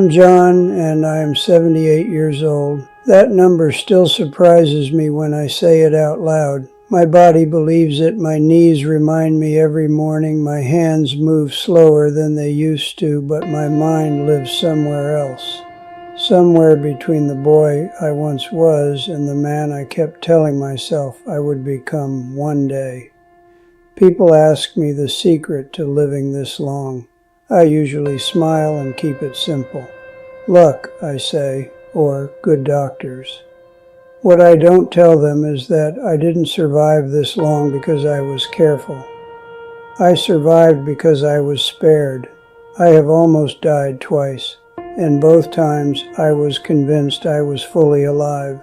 I'm John, and I'm 78 years old. That number still surprises me when I say it out loud. My body believes it, my knees remind me every morning, my hands move slower than they used to, but my mind lives somewhere else. Somewhere between the boy I once was and the man I kept telling myself I would become one day. People ask me the secret to living this long. I usually smile and keep it simple. Luck, I say, or good doctors. What I don't tell them is that I didn't survive this long because I was careful. I survived because I was spared. I have almost died twice, and both times I was convinced I was fully alive.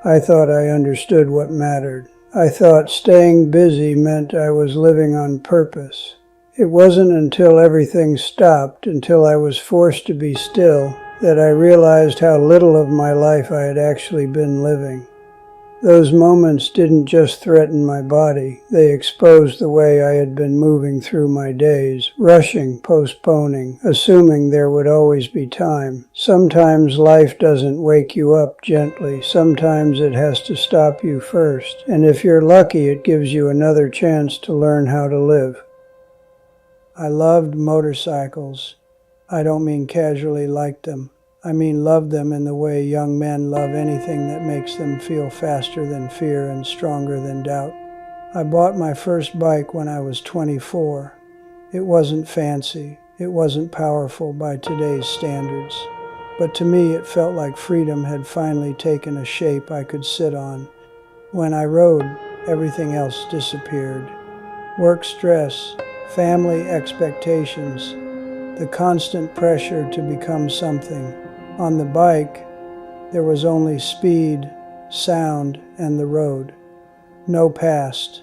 I thought I understood what mattered. I thought staying busy meant I was living on purpose. It wasn't until everything stopped, until I was forced to be still, that I realized how little of my life I had actually been living. Those moments didn't just threaten my body, they exposed the way I had been moving through my days, rushing, postponing, assuming there would always be time. Sometimes life doesn't wake you up gently, sometimes it has to stop you first, and if you're lucky it gives you another chance to learn how to live. I loved motorcycles. I don't mean casually liked them. I mean loved them in the way young men love anything that makes them feel faster than fear and stronger than doubt. I bought my first bike when I was 24. It wasn't fancy. It wasn't powerful by today's standards. But to me it felt like freedom had finally taken a shape I could sit on. When I rode, everything else disappeared. Work stress, family expectations, the constant pressure to become something. On the bike, there was only speed, sound, and the road. No past,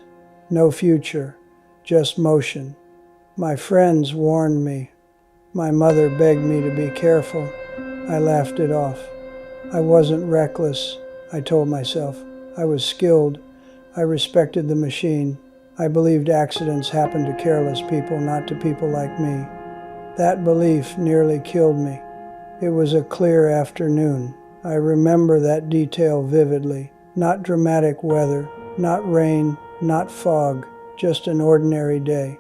no future, just motion. My friends warned me. My mother begged me to be careful. I laughed it off. I wasn't reckless, I told myself. I was skilled. I respected the machine. I believed accidents happened to careless people, not to people like me. That belief nearly killed me. It was a clear afternoon. I remember that detail vividly. Not dramatic weather, not rain, not fog, just an ordinary day.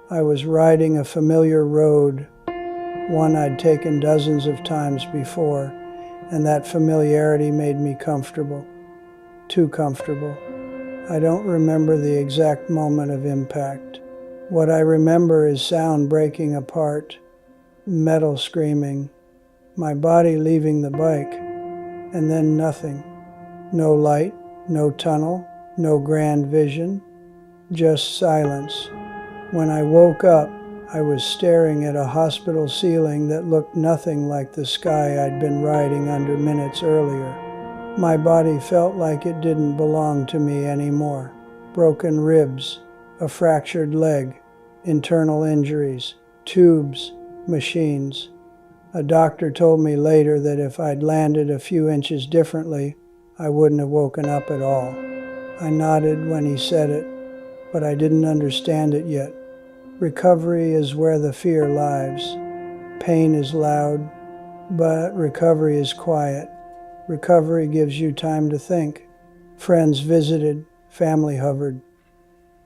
I was riding a familiar road, one I'd taken dozens of times before, and that familiarity made me comfortable. Too comfortable. I don't remember the exact moment of impact. What I remember is sound breaking apart, metal screaming, my body leaving the bike, and then nothing. No light, no tunnel, no grand vision, just silence. When I woke up, I was staring at a hospital ceiling that looked nothing like the sky I'd been riding under minutes earlier. My body felt like it didn't belong to me anymore. Broken ribs, a fractured leg, internal injuries, tubes, machines. A doctor told me later that if I'd landed a few inches differently, I wouldn't have woken up at all. I nodded when he said it, but I didn't understand it yet. Recovery is where the fear lies. Pain is loud, but recovery is quiet. Recovery gives you time to think. Friends visited, family hovered.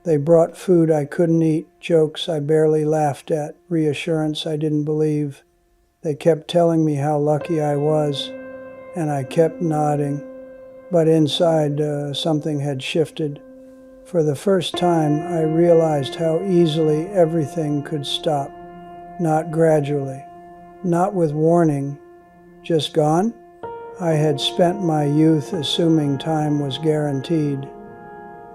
They brought food I couldn't eat, jokes I barely laughed at, reassurance I didn't believe. They kept telling me how lucky I was, and I kept nodding. But inside, something had shifted. For the first time, I realized how easily everything could stop. Not gradually, not with warning. Just gone? I had spent my youth assuming time was guaranteed,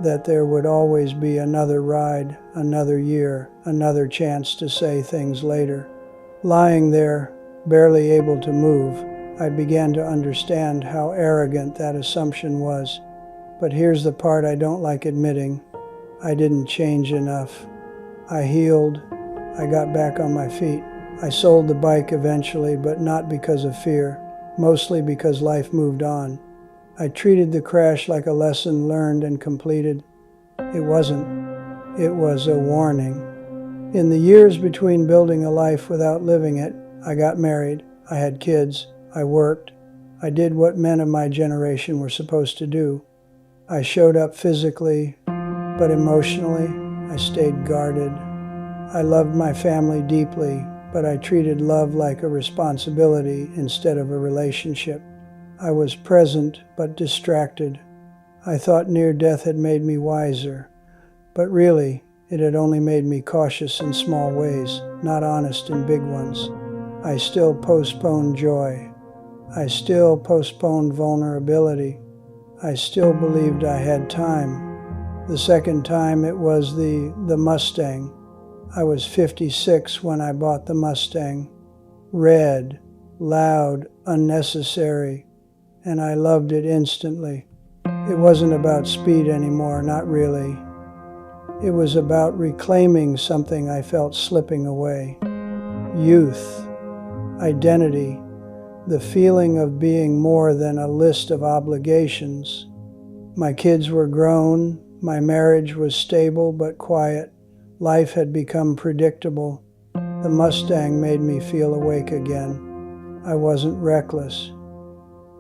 that there would always be another ride, another year, another chance to say things later. Lying there, barely able to move, I began to understand how arrogant that assumption was. But here's the part I don't like admitting. I didn't change enough. I healed. I got back on my feet. I sold the bike eventually, but not because of fear, mostly because life moved on. I treated the crash like a lesson learned and completed. It wasn't. It was a warning. In the years between building a life without living it, I got married. I had kids. I worked. I did what men of my generation were supposed to do. I showed up physically, but emotionally, I stayed guarded. I loved my family deeply, but I treated love like a responsibility instead of a relationship. I was present, but distracted. I thought near death had made me wiser, but really, it had only made me cautious in small ways, not honest in big ones. I still postponed joy. I still postponed vulnerability. I still believed I had time. The second time it was the Mustang. I was 56 when I bought the Mustang. Red, loud, unnecessary, and I loved it instantly. It wasn't about speed anymore, not really. It was about reclaiming something I felt slipping away. Youth, identity, the feeling of being more than a list of obligations. My kids were grown, my marriage was stable but quiet. Life had become predictable. The Mustang made me feel awake again. I wasn't reckless.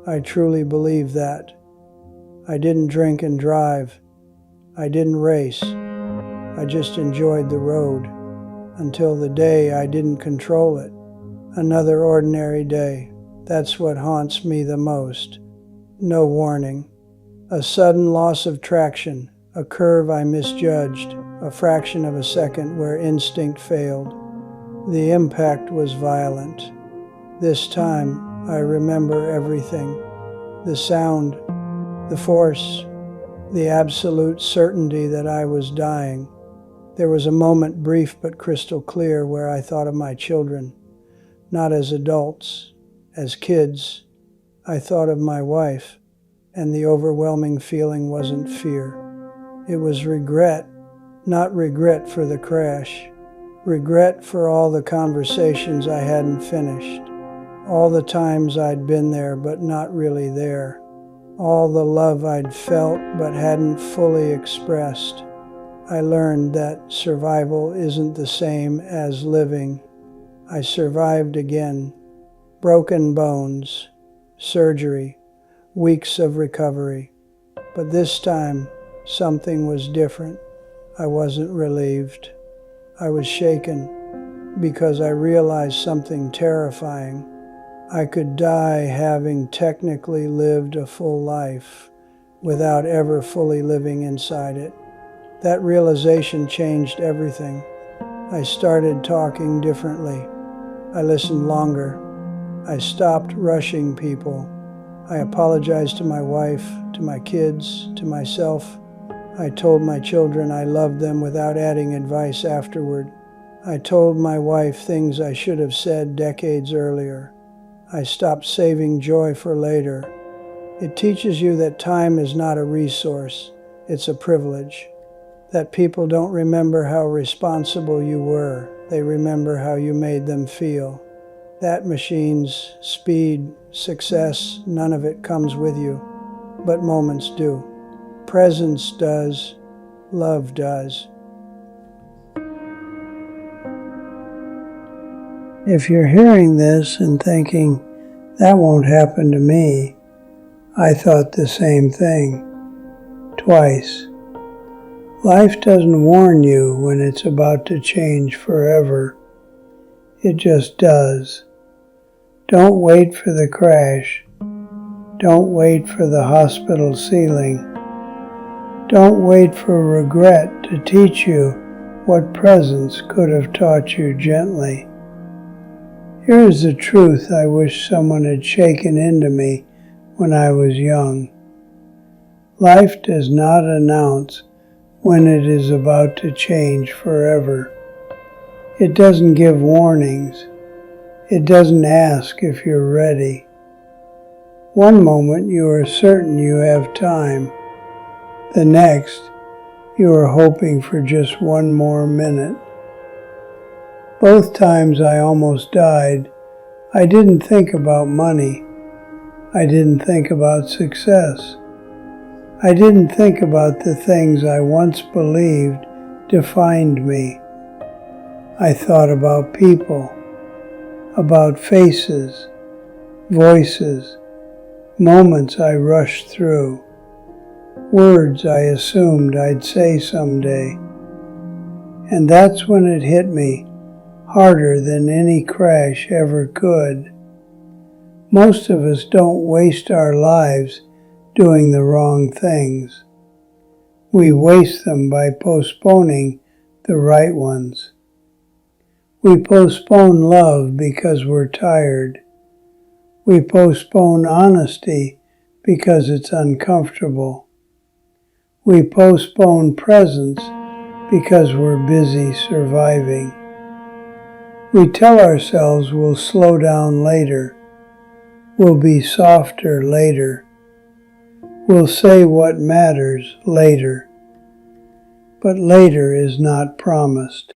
I truly believe that. I didn't drink and drive. I didn't race. I just enjoyed the road until the day I didn't control it. Another ordinary day. That's what haunts me the most. No warning. A sudden loss of traction, a curve I misjudged, a fraction of a second where instinct failed. The impact was violent. This time, I remember everything. The sound, the force, the absolute certainty that I was dying. There was a moment, brief but crystal clear, where I thought of my children, not as adults, as kids. I thought of my wife, and the overwhelming feeling wasn't fear. It was regret, not regret for the crash, regret for all the conversations I hadn't finished, all the times I'd been there but not really there, all the love I'd felt but hadn't fully expressed. I learned that survival isn't the same as living. I survived again. Broken bones, surgery, weeks of recovery. But this time, something was different. I wasn't relieved. I was shaken because I realized something terrifying. I could die having technically lived a full life without ever fully living inside it. That realization changed everything. I started talking differently. I listened longer. I stopped rushing people. I apologized to my wife, to my kids, to myself. I told my children I loved them without adding advice afterward. I told my wife things I should have said decades earlier. I stopped saving joy for later. It teaches you that time is not a resource, it's a privilege. That people don't remember how responsible you were, they remember how you made them feel. That machines, speed, success, none of it comes with you, but moments do. Presence does, love does. If you're hearing this and thinking, that won't happen to me, I thought the same thing. Twice. Life doesn't warn you when it's about to change forever. It just does. Don't wait for the crash. Don't wait for the hospital ceiling. Don't wait for regret to teach you what presence could have taught you gently. Here's the truth I wish someone had shaken into me when I was young. Life does not announce when it is about to change forever. It doesn't give warnings. It doesn't ask if you're ready. One moment you are certain you have time. The next, you are hoping for just one more minute. Both times I almost died, I didn't think about money. I didn't think about success. I didn't think about the things I once believed defined me. I thought about people, about faces, voices, moments I rushed through, words I assumed I'd say someday. And that's when it hit me, harder than any crash ever could. Most of us don't waste our lives doing the wrong things. We waste them by postponing the right ones. We postpone love because we're tired. We postpone honesty because it's uncomfortable. We postpone presence because we're busy surviving. We tell ourselves we'll slow down later. We'll be softer later. We'll say what matters later. But later is not promised.